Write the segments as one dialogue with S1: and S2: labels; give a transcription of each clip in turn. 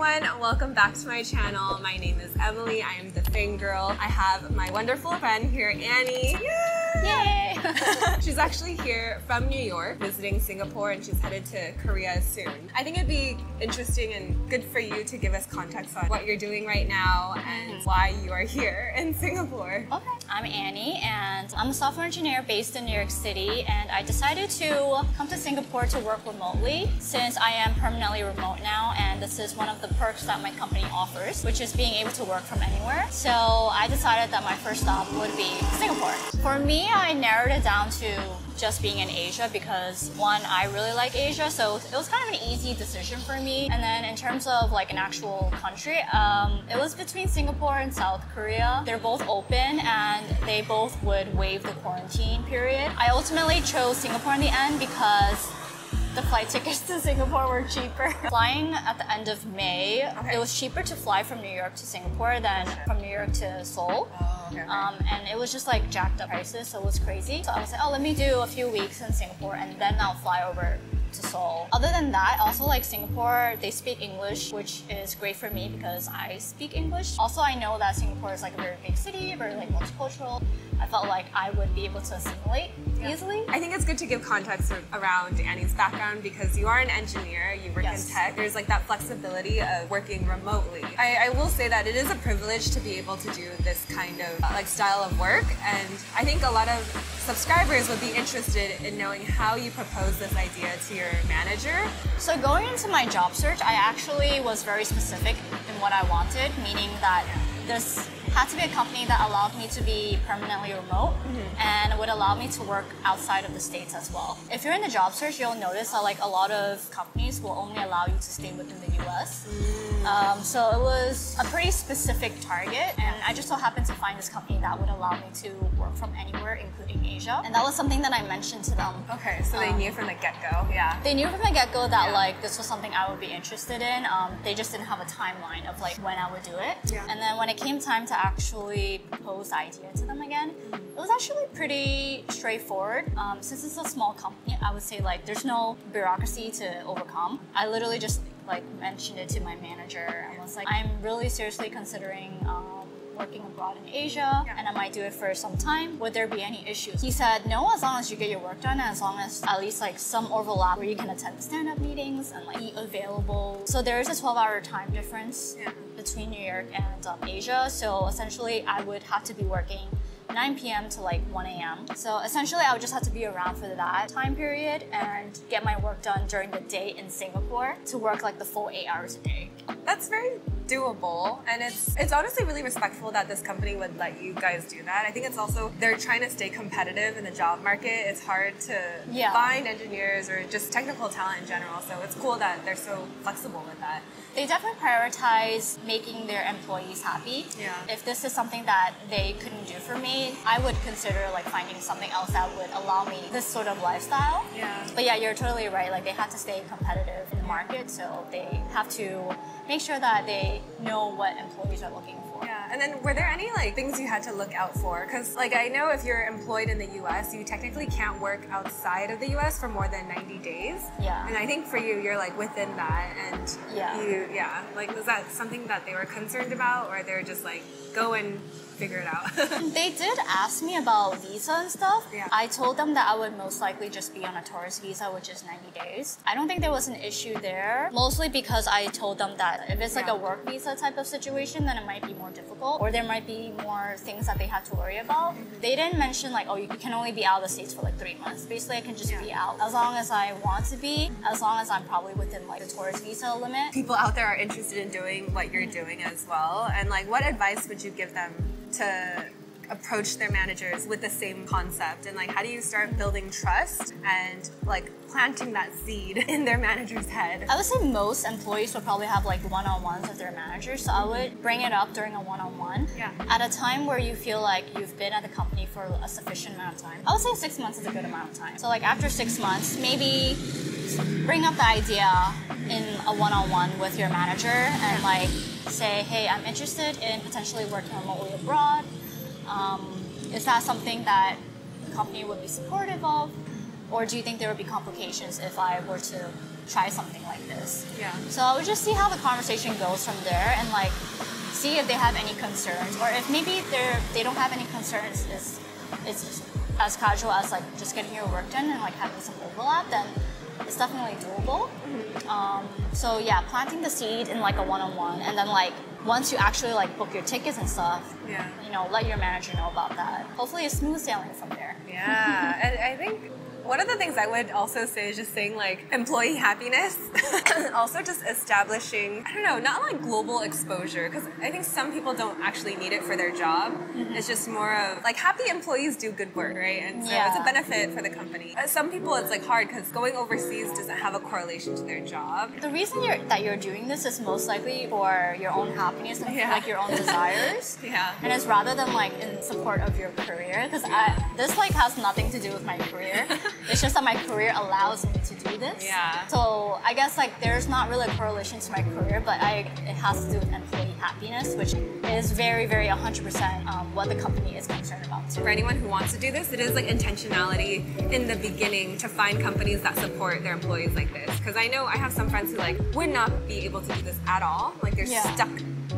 S1: everyone, welcome back to my channel. My name is Emily. I am the fangirl. I have my wonderful friend here, Annie.
S2: Yay!
S1: She's actually here from New York, visiting Singapore, and she's headed to Korea soon. I think it'd be interesting and good for you to give us context on what you're doing right now and why you are here in Singapore.
S2: Okay. I'm Annie, and I'm a software engineer based in New York City, and I decided to come to Singapore to work remotely since I am permanently remote now, and this is one of the perks that my company offers, which is being able to work from anywhere. So I decided that my first stop would be Singapore. For me, I narrowed it down to just being in Asia because one, I really like Asia, so it was kind of an easy decision for me. And then in terms of like an actual country, it was between Singapore and South Korea. They're both open and they both would waive the quarantine period. I ultimately chose Singapore in the end because the flight tickets to Singapore were cheaper. Flying at the end of May, it was cheaper to fly from New York to Singapore than from New York to Seoul. And it was just like jacked up prices, so it was crazy. So I was like, oh, let me do a few weeks in Singapore and then I'll fly over to Seoul. Other than that, also like Singapore, they speak English, which is great for me because I speak English. Also, I know that Singapore is like a very big city, very like multicultural. I felt like I would be able to assimilate easily.
S1: I think it's good to give context around Annie's background because you are an engineer, you work in tech. There's like that flexibility of working remotely. I will say that it is a privilege to be able to do this kind of like style of work, and I think a lot of subscribers would be interested in knowing how you propose this idea to your manager.
S2: So going into my job search, I actually was very specific in what I wanted, meaning that this had to be a company that allowed me to be permanently remote and would allow me to work outside of the States as well. If you're in the job search, you'll notice that like a lot of companies will only allow you to stay within the US. So it was a pretty specific target, and I just so happened to find this company that would allow me to work from anywhere, including Asia. And that was something that I mentioned to them.
S1: Okay, so they knew from the get-go,
S2: They knew from the get-go that like this was something I would be interested in. They just didn't have a timeline of like when I would do it. And then when it came time to actually propose the idea to them again, it was actually pretty straightforward. Since it's a small company, I would say like there's no bureaucracy to overcome. I literally just like mentioned it to my manager and was like, I'm really seriously considering working abroad in Asia, and I might do it for some time. Would there be any issues? He said, no, as long as you get your work done, and as long as at least like some overlap where you can attend stand-up meetings and like be available. So there is a 12-hour time difference between New York and Asia. So essentially I would have to be working 9 p.m. to like 1 a.m. So essentially I would just have to be around for that time period and get my work done during the day in Singapore to work like the full 8 hours a day.
S1: That's very doable, and it's honestly really respectful that this company would let you guys do that. I think it's also they're trying to stay competitive in the job market. It's hard to find engineers or just technical talent in general, so it's cool that they're so flexible with that.
S2: They definitely prioritize making their employees happy. If this is something that they couldn't do for me, I would consider like finding something else that would allow me this sort of lifestyle. But yeah, you're totally right. Like they have to stay competitive in the market, so they have to make sure that they know what employees are looking for.
S1: And then were there any like things you had to look out for? Because like I know if you're employed in the US, you technically can't work outside of the US for more than 90 days. And I think for you, you're like within that, and you, like was that something that they were concerned about, or they were just like, go and figure it out?
S2: They did ask me about visa and stuff. I told them that I would most likely just be on a tourist visa, which is 90 days. I don't think there was an issue there, mostly because I told them that if it's like a work visa type of situation, then it might be more difficult, or there might be more things that they have to worry about. They didn't mention like, oh, you can only be out of the States for like 3 months. Basically, I can just be out as long as I want to be, as long as I'm probably within like the tourist visa limit.
S1: People out there are interested in doing what you're doing as well, and like what advice would you give them to approach their managers with the same concept, and like how do you start building trust and like planting that seed in their manager's head?
S2: I would say most employees would probably have like one-on-ones with their managers, so I would bring it up during a one-on-one at a time where you feel like you've been at the company for a sufficient amount of time. I would say 6 months is a good amount of time. So like after 6 months, maybe bring up the idea in a one-on-one with your manager and like say, hey, I'm interested in potentially working remotely abroad. Is that something that the company would be supportive of? Or do you think there would be complications if I were to try something like this.
S1: Yeah.
S2: So I would just see how the conversation goes from there and like see if they have any concerns, or if maybe they don't have any concerns, it's as casual as like just getting your work done and like having some overlap, then it's definitely doable. So yeah, planting the seed in like a one-on-one, and then like once you actually like book your tickets and stuff, you know, let your manager know about that. Hopefully it's smooth sailing from there.
S1: Yeah, and I think one of the things I would also say is just saying like employee happiness. Also just establishing, I don't know, not like global exposure, because I think some people don't actually need it for their job. It's just more of like happy employees do good work, right? And so it's a benefit for the company. Some people it's like hard because going overseas doesn't have a correlation to their job.
S2: The reason that you're doing this is most likely for your own happiness and like your own desires. And it's rather than like in support of your career, because this like has nothing to do with my career. It's just that my career allows me to do this. So I guess like there's not really a correlation to my career, but it has to do with employee happiness, which is very, very 100% what the company is concerned about too.
S1: For anyone who wants to do this, it is like intentionality in the beginning to find companies that support their employees like this. Because I know I have some friends who like would not be able to do this at all. Like they're stuck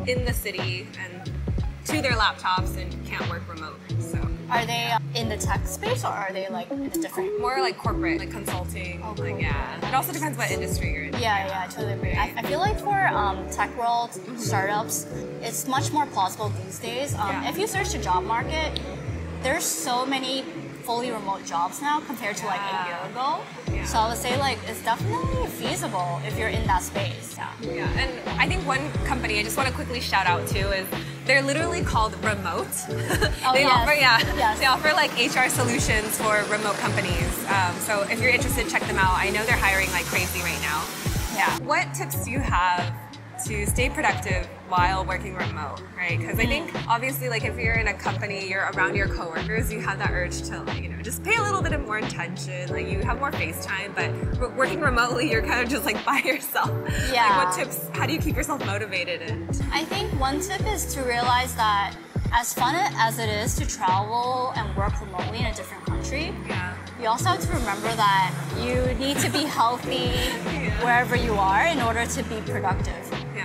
S1: in the city and to their laptops and can't work remote. So
S2: are they in the tech space, or are they like in a different?
S1: More like corporate, like consulting.
S2: Oh, cool.
S1: Like, it also depends what industry you're in.
S2: Yeah, I totally agree. I feel like for tech world startups, it's much more plausible these days. If you search the job market, there's so many fully remote jobs now compared to like a year ago. So I would say like it's definitely feasible if you're in that space.
S1: And I think one company I just want to quickly shout out to is they're literally called Remote. They offer like HR solutions for remote companies. So if you're interested, check them out. I know they're hiring like crazy right now. What tips do you have to stay productive while working remote, right? Because I think obviously like if you're in a company, you're around your coworkers, you have that urge to like, you know, just pay a little bit of more attention, like you have more face time, but working remotely, you're kind of just like by yourself. Like what tips, how do you keep yourself motivated?
S2: I think one tip is to realize that as fun as it is to travel and work remotely in a different country, you also have to remember that you need to be healthy wherever you are in order to be productive.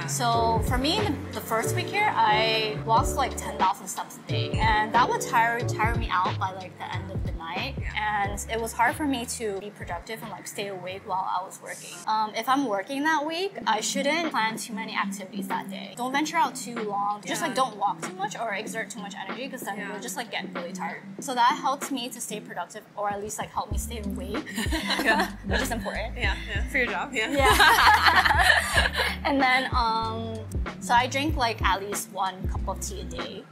S2: So for me, the first week here, I walked like 10,000 steps a day, and that would tire me out by like the end of the night. And it was hard for me to be productive and like stay awake while I was working. If I'm working that week, I shouldn't plan too many activities that day. Don't venture out too long. Just like don't walk too much or exert too much energy, because then you'll just like get really tired. So that helped me to stay productive, or at least like help me stay awake, which is important.
S1: For your job.
S2: And then so I drink like at least 1 cup of tea a day.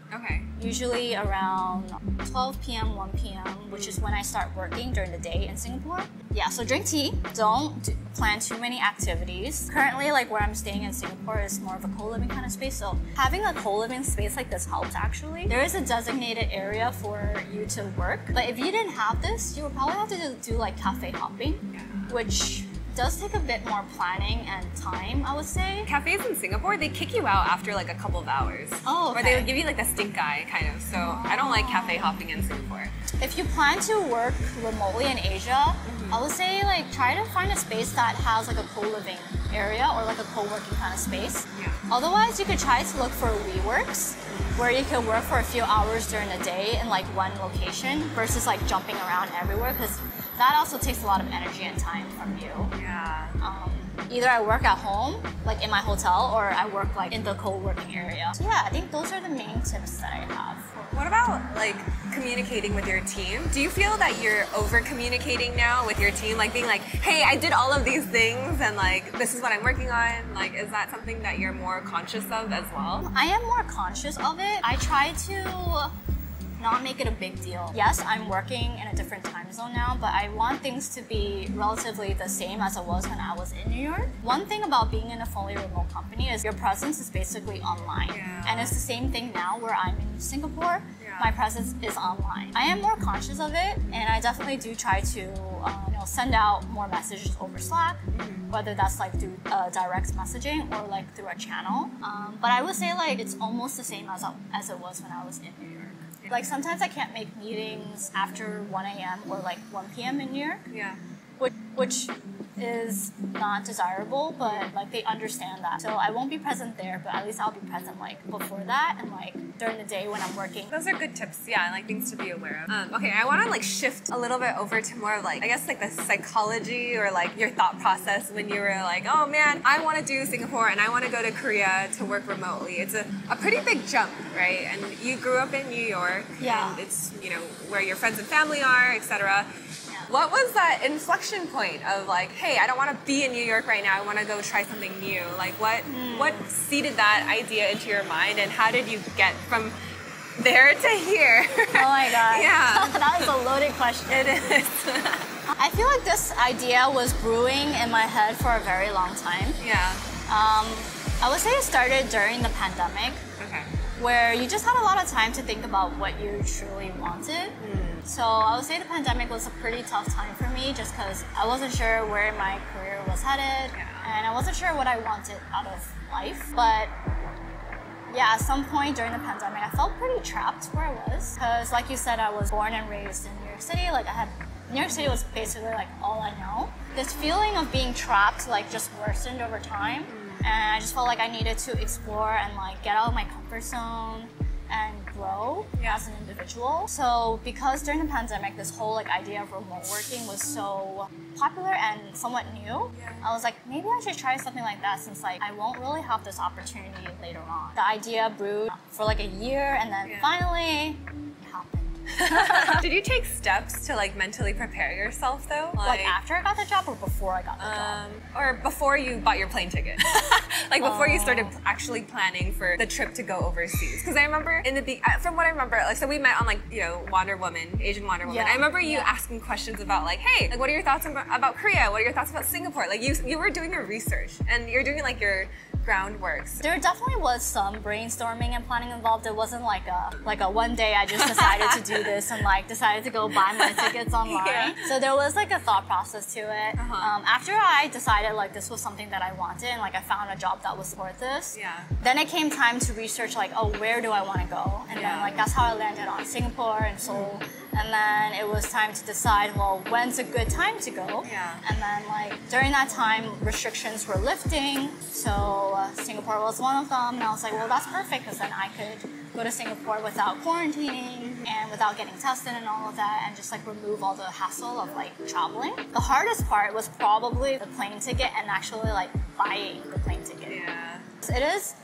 S2: Usually around 12 p.m., 1 p.m., which is when I start working during the day in Singapore. So drink tea. Don't plan too many activities. Currently, like where I'm staying in Singapore is more of a co-living kind of space. So having a co-living space like this helps actually. There is a designated area for you to work. But if you didn't have this, you would probably have to do like cafe hopping, which does take a bit more planning and time, I would say.
S1: Cafes in Singapore, they kick you out after like a couple of hours. Or they would give you like a stink eye, kind of. So I don't like cafe hopping in Singapore.
S2: If you plan to work remotely in Asia, I would say like try to find a space that has like a co-living area or like a co-working kind of space. Otherwise, you could try to look for WeWorks, where you can work for a few hours during the day in like one location versus like jumping around everywhere, because that also takes a lot of energy and time from you. Either I work at home, like in my hotel, or I work like in the co-working area. So I think those are the main tips that I have.
S1: What about like communicating with your team? Do you feel that you're over communicating now with your team? Like being like, hey, I did all of these things and like, this is what I'm working on. Like, is that something that you're more conscious of as well?
S2: I am more conscious of it. I try to not make it a big deal. Yes, I'm working in a different time zone now, but I want things to be relatively the same as it was when I was in New York. One thing about being in a fully remote company is your presence is basically online. And it's the same thing now where I'm in Singapore. My presence is online. I am more conscious of it, and I definitely do try to send out more messages over Slack, whether that's like through direct messaging or like through a channel. But I would say like it's almost the same as it was when I was in New York. Like sometimes I can't make meetings after 1 a.m. or like 1 p.m. in New York. which is not desirable, but like they understand that. So I won't be present there, but at least I'll be present like before that and like during the day when I'm working.
S1: Those are good tips, yeah, and like things to be aware of. Okay, I want to like shift a little bit over to more of like, I guess like the psychology or like your thought process when you were like, oh man, I want to do Singapore and I want to go to Korea to work remotely. It's a pretty big jump, right? And you grew up in New York,
S2: yeah,
S1: and it's, you know, where your friends and family are, etc. What was that inflection point of like, hey, I don't want to be in New York right now. I want to go try something new. Like what seeded that idea into your mind, and how did you get from there to here?
S2: Oh my God.
S1: Yeah.
S2: That is a loaded question.
S1: It is.
S2: I feel like this idea was brewing in my head for a very long time.
S1: Yeah.
S2: I would say it started during the pandemic.
S1: Okay.
S2: Where you just had a lot of time to think about what you truly wanted. So I would say the pandemic was a pretty tough time for me just because I wasn't sure where my career was headed, and I wasn't sure what I wanted out of life. But yeah, at some point during the pandemic, I felt pretty trapped where I was because, like you said, I was born and raised in New York City. New York City was basically like all I know. This feeling of being trapped like just worsened over time. And I just felt like I needed to explore and like get out of my comfort zone and grow as an individual. So because during the pandemic, this whole like idea of remote working was so popular and somewhat new, I was like, maybe I should try something like that since like I won't really have this opportunity later on. The idea brewed for like a year, and then finally it happened.
S1: Did you take steps to like mentally prepare yourself though?
S2: Like after I got the job or before I got the job?
S1: Or before you bought your plane ticket? Like before you started actually planning for the trip to go overseas? Because I remember from what I remember, like so we met on like, you know, Wonder Woman, Asian Wonder Woman. I remember you asking questions about like, hey, like what are your thoughts about Korea? What are your thoughts about Singapore? Like you were doing your research and you're doing like your groundwork.
S2: There definitely was some brainstorming and planning involved. It wasn't like a one day I just decided to do this and like decided to go buy my tickets online. So there was like a thought process to it. After I decided like this was something that I wanted and like I found a job that would support this, then it came time to research like, oh, where do I want to go? And then like that's how I landed on Singapore and Seoul. And then it was time to decide, well, when's a good time to go? And then like during that time, restrictions were lifting. So Singapore was one of them. And I was like, well, that's perfect because then I could go to Singapore without quarantining and without getting tested and all of that, and just like remove all the hassle of like traveling. The hardest part was probably the plane ticket and actually like buying the plane ticket. It is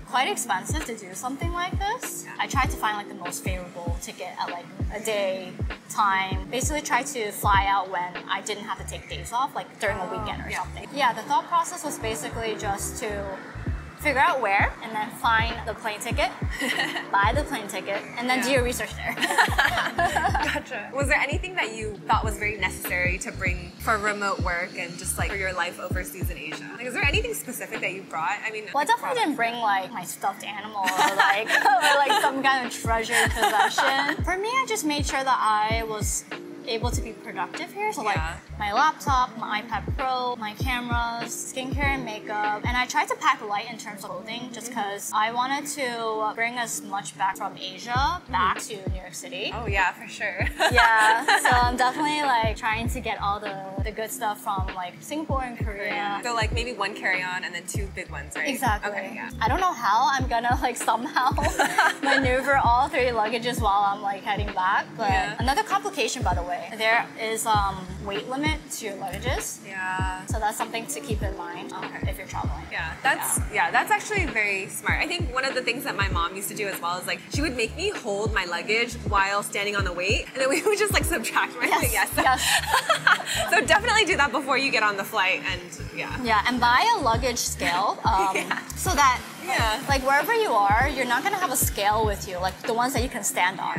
S2: quite expensive to do something like this. I tried to find like the most favorable ticket at like a day time. Basically tried to fly out when I didn't have to take days off, like during a weekend or something. Yeah, the thought process was basically just to figure out where, and then find the plane ticket, buy the plane ticket, and then do your research there.
S1: Gotcha. Was there anything that you thought was very necessary to bring for remote work and just like for your life overseas in Asia? Like, is there anything specific that you brought? I mean,
S2: well, I definitely didn't bring like my stuffed animal or like or like some kind of treasured possession. For me, I just made sure that I was able to be productive here. So like my laptop, my iPad Pro, my cameras, skincare and makeup. And I tried to pack light in terms of clothing just because I wanted to bring as much back from Asia back to New York City.
S1: Oh yeah, for sure.
S2: So I'm definitely like trying to get all the good stuff from like Singapore and Korea.
S1: So like maybe one carry-on and then two big ones, right?
S2: Exactly.
S1: Okay,
S2: I don't know how I'm gonna like somehow maneuver all 3 luggages while I'm like heading back. But another complication, by the way, there is weight limit to your luggages. So that's something to keep in mind if you're traveling.
S1: That's actually very smart. I think one of the things that my mom used to do as well is like she would make me hold my luggage while standing on the weight, and then we would just like subtract my weight. So definitely do that before you get on the flight, and
S2: and buy a luggage scale so that like wherever you are, you're not gonna have a scale with you, like the ones that you can stand on.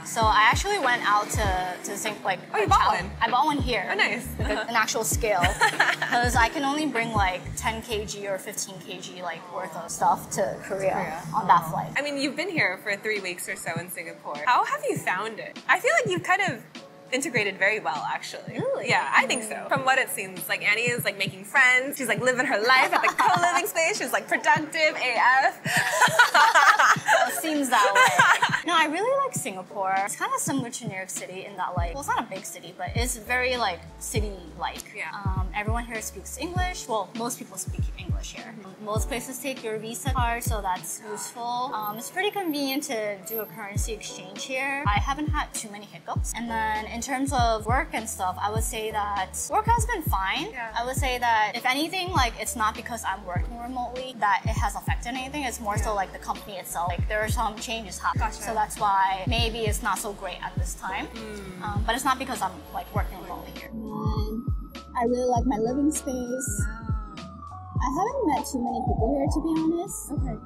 S2: So I actually went out to think like.
S1: Oh, you bought one?
S2: I bought one here.
S1: Oh, nice.
S2: Like an actual scale, because I can only bring like 10 kg or 15 kg like worth of stuff to Korea on that flight.
S1: I mean, you've been here for 3 weeks or so in Singapore. How have you found it? I feel like you've kind of integrated very well, actually.
S2: Really?
S1: Yeah, I think so. From what it seems, like Annie is like making friends. She's like living her life at the co-living space. She's like productive AF.
S2: It seems that way. No, I really like Singapore. It's kind of similar to New York City in that like, well, it's not a big city, but it's very like city-like.
S1: Yeah.
S2: Everyone here speaks English. Well, most people speak English here. Most places take your Visa card, so that's useful. It's pretty convenient to do a currency exchange here. I haven't had too many hiccups. And then in terms of work and stuff, I would say that work has been fine.
S1: Yeah.
S2: I would say that if anything, like it's not because I'm working remotely that it has affected anything. It's more so like the company itself. Like there are some changes happening.
S1: Gotcha.
S2: So that's why maybe it's not so great at this time. But it's not because I'm like working remotely here.
S3: And I really like my living space. I haven't met too many people here, to be honest.
S1: Okay.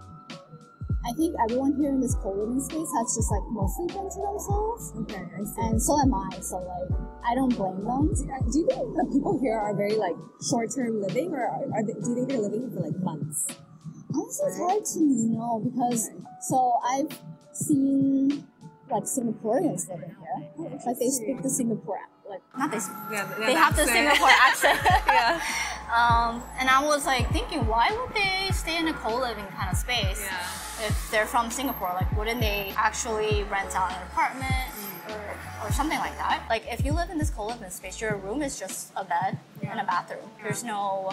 S3: I think everyone here in this co-living space has just like mostly been to themselves.
S4: Okay, I see.
S3: And so am I, so like, I don't blame them.
S4: Do you think the people here are very like short-term living, or do you think they're living here for like months?
S3: Honestly, it's hard to know because, so I've seen like Singaporeans living here. Like they speak the Singapore, like,
S2: Not they.
S1: Yeah,
S2: They have the Singapore accent.
S1: Yeah.
S2: And I was like thinking, why would they stay in a co-living kind of space?
S1: Yeah.
S2: If they're from Singapore, like wouldn't they actually rent out an apartment or something like that? Like if you live in this co-living space, your room is just a bed and a bathroom. There's no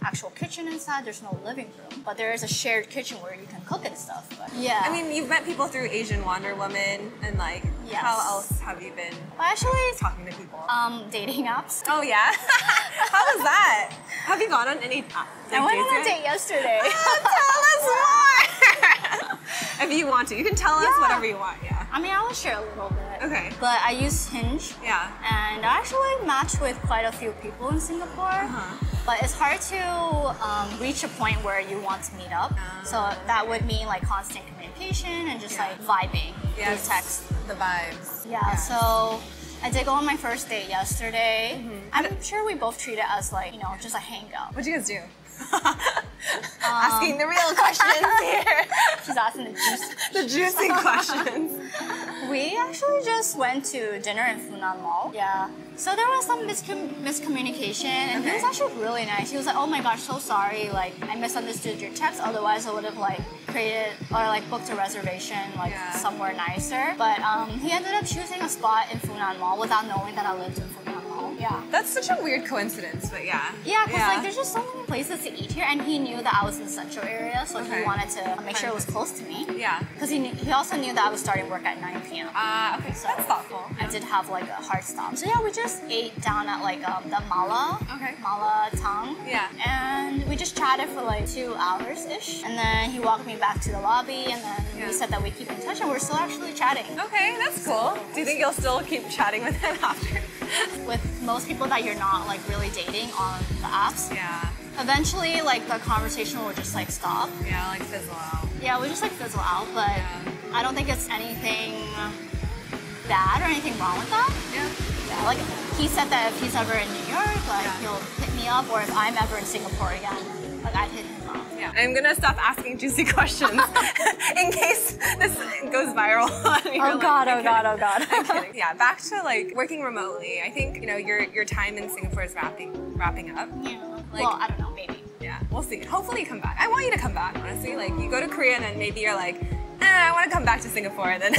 S2: actual kitchen inside, there's no living room, but there is a shared kitchen where you can cook and stuff. But yeah.
S1: I mean, you've met people through Asian Wonder Woman, and like,
S2: Yes.
S1: how else have you been
S2: Well, actually,
S1: talking to people?
S2: dating apps.
S1: Oh yeah? How was that? Have you gone on any
S2: I went on a
S1: dates yet?
S2: date yesterday.
S1: Tell us more! If you want to. You can tell us
S2: Yeah.
S1: whatever you want, yeah.
S2: I mean, I will share a little bit.
S1: Okay.
S2: But I use Hinge.
S1: Yeah.
S2: And I actually matched with quite a few people in Singapore. But it's hard to reach a point where you want to meet up. So that would mean like constant communication and just like vibing
S1: Yes.
S2: through text.
S1: The vibes.
S2: Yeah, so I did go on my first date yesterday. I'm sure we both treat it as like, you know, just a hangout.
S1: What'd you guys do? Asking the real questions here.
S2: She's asking the
S1: The juicy questions.
S2: We actually just went to dinner in Funan Mall. Yeah. So there was some miscommunication, and he was actually really nice. He was like, "Oh my gosh, so sorry. Like I misunderstood your text. Otherwise, I would have like created or like booked a reservation like somewhere nicer." But he ended up choosing a spot in Funan Mall without knowing that I lived in Funan Mall. Yeah.
S1: That's such a weird coincidence, but yeah.
S2: Yeah, because like there's just so many places to eat here, and he knew that I was in the central area, so he wanted to make sure it was close to me.
S1: Yeah.
S2: Because he also knew that I was starting work at 9 p.m.
S1: Okay, so that's thoughtful.
S2: I did have like a hard stop. So yeah, we just ate down at like the Mala.
S1: Okay.
S2: Mala Tang.
S1: Yeah.
S2: And we just chatted for like 2 hours-ish. And then he walked me back to the lobby, and then we said that we keep in touch, and we're still actually chatting.
S1: Okay, that's cool. Do you think you'll still keep chatting with him after?
S2: With most people that you're not like really dating on the apps,
S1: Yeah.
S2: eventually like the conversation will just like stop.
S1: Yeah, like fizzle out.
S2: Yeah, we just like fizzle out, but I don't think it's anything bad or anything wrong with that.
S1: Yeah.
S2: Yeah, like he said that if he's ever in New York, like he'll hit me up, or if I'm ever in Singapore again, like I'd hit him up.
S1: Yeah. I'm gonna stop asking juicy questions in case this goes viral.
S2: Oh god.
S1: I'm kidding. Yeah, back to like working remotely. I think, you know, your time in Singapore is wrapping up.
S2: Yeah.
S1: Like-
S2: Well, I don't know, maybe.
S1: Yeah, we'll see. Hopefully you come back. I want you to come back, honestly. Like, you go to Korea and then maybe you're like, I want to come back to Singapore, and then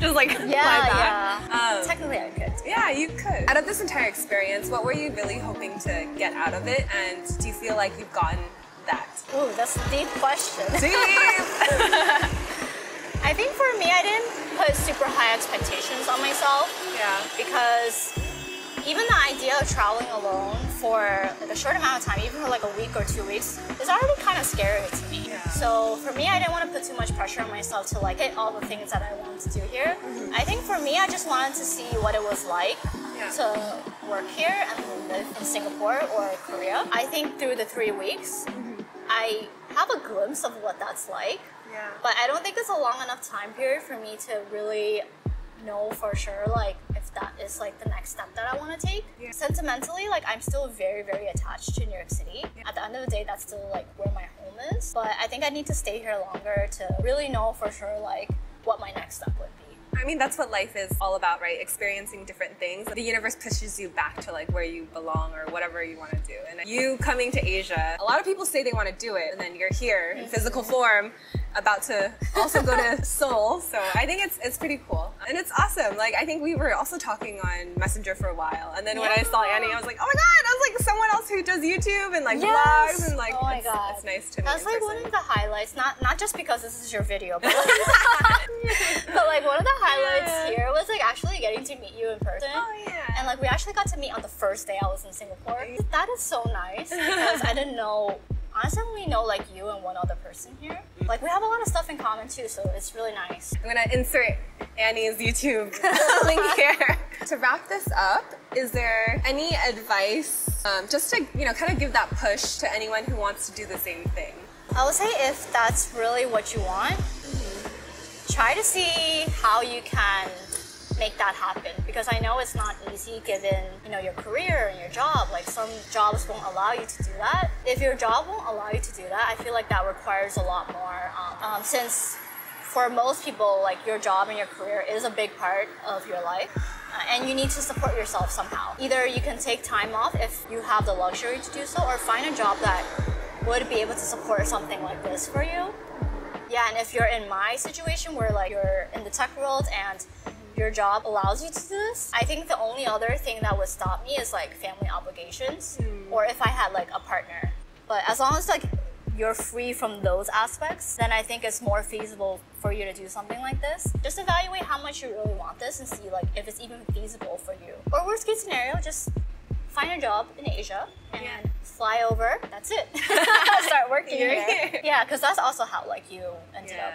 S1: just like fly back.
S2: Yeah. Technically, I could.
S1: Yeah, you could. Out of this entire experience, what were you really hoping to get out of it, and do you feel like you've gotten that?
S2: Ooh, that's a deep question.
S1: Deep!
S2: I think for me, I didn't put super high expectations on myself.
S1: Yeah.
S2: Because even the idea of traveling alone for like a short amount of time, even for like a week or 2 weeks, is already kind of scary to me.
S1: Yeah.
S2: So for me, I didn't want to put too much pressure on myself to like hit all the things that I wanted to do here. I think for me, I just wanted to see what it was like to work here and live in Singapore or Korea. I think through the 3 weeks, I have a glimpse of what that's like.
S1: Yeah.
S2: But I don't think it's a long enough time period for me to really know for sure like if that is like the next step that I want to take.
S1: Yeah.
S2: Sentimentally, like I'm still very, very attached to New York City. At the end of the day, that's still like where my home is. But I think I need to stay here longer to really know for sure like what my next step would be.
S1: I mean, that's what life is all about, right? Experiencing different things. The universe pushes you back to like where you belong or whatever you want to do. And you coming to Asia, a lot of people say they want to do it, and then you're here in physical form, about to also go to Seoul. So I think it's pretty cool. And it's awesome. Like, I think we were also talking on Messenger for a while. And then when I saw Annie, I was like, oh my God, I was like someone else who does YouTube and like vlogs and like,
S2: oh my God.
S1: It's nice to meet
S2: That's
S1: in
S2: like
S1: person.
S2: one of the highlights, not just because this is your video, but like, but like one of the highlights here was like actually getting to meet you in person.
S1: Oh yeah.
S2: And like we actually got to meet on the first day I was in Singapore. That is so nice because I didn't know. Honestly, I only know like you and one other person here. Like we have a lot of stuff in common too, so it's really nice.
S1: I'm gonna insert Annie's YouTube link here. To wrap this up, is there any advice just to, you know, kind of give that push to anyone who wants to do the same thing?
S2: I would say if that's really what you want, try to see how you can make that happen, because I know it's not easy given, you know, your career and your job. Like some jobs won't allow you to do that. If your job won't allow you to do that, I feel like that requires a lot more since for most people, like your job and your career is a big part of your life. And you need to support yourself somehow. Either you can take time off if you have the luxury to do so, or find a job that would be able to support something like this for you. Yeah, and if you're in my situation where like you're in the tech world and your job allows you to do this, I think the only other thing that would stop me is like family obligations, or if I had like a partner. But as long as like you're free from those aspects, then I think it's more feasible for you to do something like this. Just evaluate how much you really want this and see like if it's even feasible for you. Or worst case scenario, just find a job in Asia and fly over. That's it. Start working here. Yeah, because that's also how like you ended up.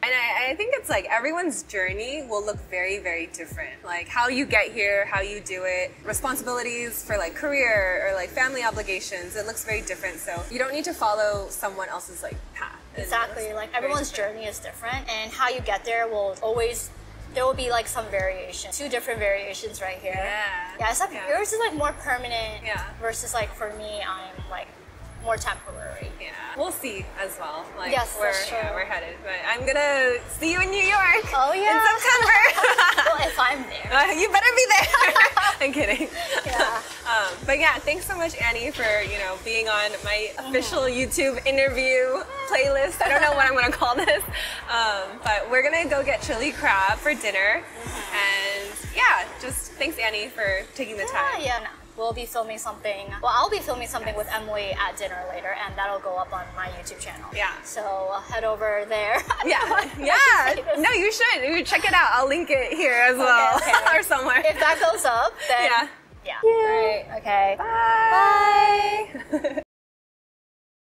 S1: And I think it's like everyone's journey will look very, very different. Like how you get here, how you do it, responsibilities for like career or like family obligations, it looks very different. So you don't need to follow someone else's like path.
S2: Exactly, like everyone's journey is different, and how you get there will always, there will be like some variation, 2 different variations right here. Yeah, it's like yours is like more permanent versus like for me, I'm like more temporary.
S1: Yeah, we'll see as well. Like
S2: yes,
S1: we're headed. But I'm gonna see you in New York.
S2: Oh yeah,
S1: in September.
S2: Well, if I'm there,
S1: you better be there. I'm kidding.
S2: Yeah.
S1: But yeah, thanks so much, Annie, for being on my official YouTube interview playlist. I don't know what I'm gonna call this, but we're gonna go get chili crab for dinner, and yeah, just thanks, Annie, for taking the time.
S2: Yeah. We'll be filming something. Well, I'll be filming something with Emily at dinner later, and that'll go up on my YouTube channel. Yeah. So head over there.
S1: Yeah. No, you should. You check it out. I'll link it here as well, or somewhere.
S2: If that goes up, then yeah.
S1: All right.
S2: Okay.
S1: Bye. Bye.